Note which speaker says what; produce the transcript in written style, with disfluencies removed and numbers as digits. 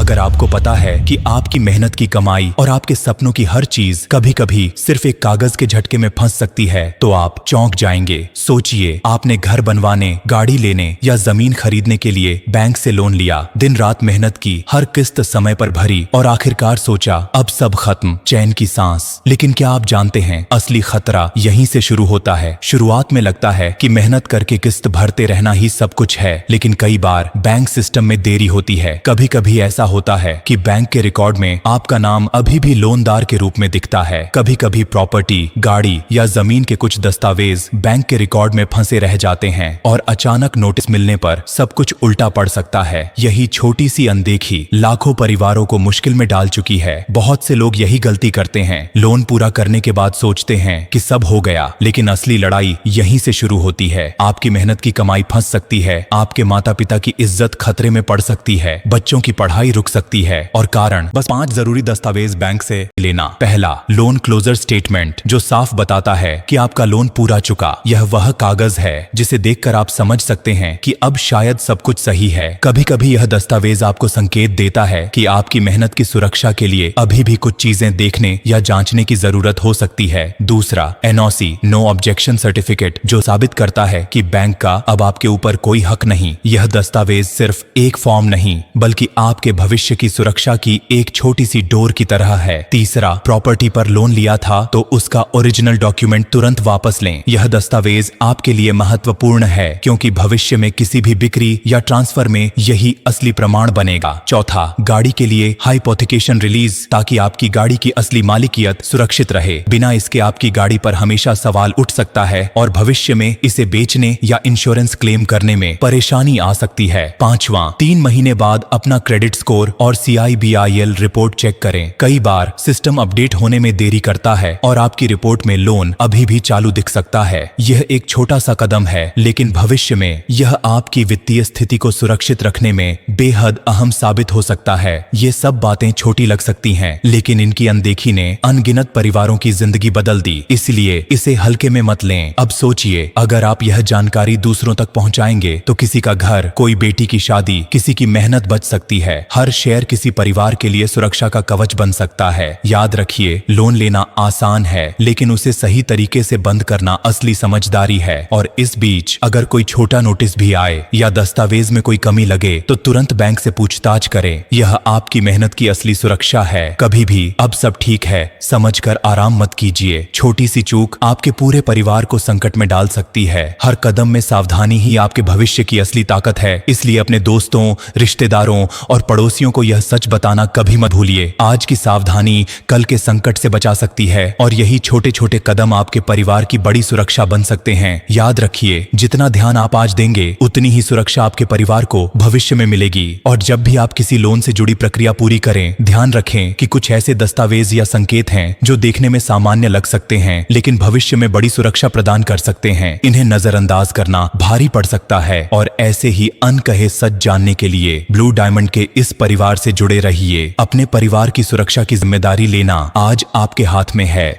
Speaker 1: अगर आपको पता है कि आपकी मेहनत की कमाई और आपके सपनों की हर चीज कभी कभी सिर्फ एक कागज के झटके में फंस सकती है तो आप चौंक जाएंगे। सोचिए, आपने घर बनवाने, गाड़ी लेने या जमीन खरीदने के लिए बैंक से लोन लिया, दिन रात मेहनत की, हर किस्त समय पर भरी और आखिरकार सोचा अब सब खत्म, चैन की सांस। लेकिन क्या आप जानते हैं, असली खतरा यहीं से शुरू होता है। शुरुआत में लगता है कि मेहनत करके किस्त भरते रहना ही सब कुछ है, लेकिन कई बार बैंक सिस्टम में देरी होती है। कभी कभी ऐसा होता है कि बैंक के रिकॉर्ड में आपका नाम अभी भी लोनदार के रूप में दिखता है। कभी कभी प्रॉपर्टी, गाड़ी या जमीन के कुछ दस्तावेज बैंक के रिकॉर्ड में फंसे रह जाते हैं और अचानक नोटिस मिलने पर सब कुछ उल्टा पड़ सकता है। यही छोटी सी अनदेखी लाखों परिवारों को मुश्किल में डाल चुकी है। बहुत से लोग यही गलती करते हैं, लोन पूरा करने के बाद सोचते हैं कि सब हो गया, लेकिन असली लड़ाई यहीं से शुरू होती है। आपकी मेहनत की कमाई फंस सकती है, आपके माता पिता की इज्जत खतरे में पड़ सकती है, बच्चों की पढ़ाई रुक सकती है। और कारण बस 5 जरूरी दस्तावेज बैंक से लेना। पहला, लोन क्लोजर स्टेटमेंट, जो साफ बताता है कि आपका लोन पूरा चुका। यह वह कागज है जिसे देखकर आप समझ सकते हैं कि अब शायद सब कुछ सही है। कभी कभी यह दस्तावेज आपको संकेत देता है कि आपकी मेहनत की सुरक्षा के लिए अभी भी कुछ चीजें देखने या जांचने की जरूरत हो सकती है। दूसरा, एनओसी, नो ऑब्जेक्शन सर्टिफिकेट, जो साबित करता है कि बैंक का अब आपके ऊपर कोई हक नहीं। यह दस्तावेज सिर्फ एक फॉर्म नहीं, बल्कि आपके भविष्य की सुरक्षा की एक छोटी सी डोर की तरह है। तीसरा, प्रॉपर्टी पर लोन लिया था तो उसका ओरिजिनल डॉक्यूमेंट तुरंत वापस लें। यह दस्तावेज आपके लिए महत्वपूर्ण है क्योंकि भविष्य में किसी भी बिक्री या ट्रांसफर में यही असली प्रमाण बनेगा। चौथा, गाड़ी के लिए हाइपोथिकेशन रिलीज, ताकि आपकी गाड़ी की असली मालिकियत सुरक्षित रहे। बिना इसके आपकी गाड़ी पर हमेशा सवाल उठ सकता है और भविष्य में इसे बेचने या इंश्योरेंस क्लेम करने में परेशानी आ सकती है। पांचवा, 3 महीने बाद अपना क्रेडिट स्कोर और CIBIL रिपोर्ट चेक करें। कई बार सिस्टम अपडेट होने में देरी करता है और आपकी रिपोर्ट में लोन अभी भी चालू दिख सकता है। यह एक छोटा सा कदम है, लेकिन भविष्य में यह आपकी वित्तीय स्थिति को सुरक्षित रखने में बेहद अहम साबित हो सकता है। ये सब बातें छोटी लग सकती हैं, लेकिन इनकी अनदेखी ने अनगिनत परिवारों की जिंदगी बदल दी। इसलिए इसे हल्के में मत लें। अब सोचिए, अगर आप यह जानकारी दूसरों तक पहुंचाएंगे तो किसी का घर, कोई बेटी की शादी, किसी की मेहनत बच सकती है। हर शेयर किसी परिवार के लिए सुरक्षा का कवच बन सकता है। याद रखिए, लोन लेना आसान है, लेकिन उसे सही तरीके से बंद करना असली समझदारी है। और इस बीच अगर कोई छोटा नोटिस भी आए या दस्तावेज में कोई कमी लगे तो तुरंत बैंक से पूछताछ करें। यह आपकी मेहनत की असली सुरक्षा है। कभी भी अब सब ठीक है समझकर आराम मत कीजिए। छोटी सी चूक आपके पूरे परिवार को संकट में डाल सकती है। हर कदम में सावधानी ही आपके भविष्य की असली ताकत है। इसलिए अपने दोस्तों, रिश्तेदारों और पड़ोसियों को यह सच बताना कभी मत भूलिए। आज की सावधानी कल के संकट से बचा सकती है और यही छोटे छोटे कदम आपके परिवार की बड़ी सुरक्षा बन सकते हैं। याद रखिए, जितना ध्यान आप आज देंगे उतनी ही सुरक्षा आपके परिवार को भविष्य में मिलेगी। और जब भी आप किसी लोन से जुड़ी प्रक्रिया पूरी करें, ध्यान रखें कि कुछ ऐसे दस्तावेज या संकेत हैं जो देखने में सामान्य लग सकते हैं, लेकिन भविष्य में बड़ी सुरक्षा प्रदान कर सकते हैं। इन्हें नजरअंदाज करना भारी पड़ सकता है। और ऐसे ही अनकहे सच जानने के लिए ब्लू डायमंड के इस परिवार से जुड़े रहिए। अपने परिवार की सुरक्षा की जिम्मेदारी लेना आज आपके हाथ में है।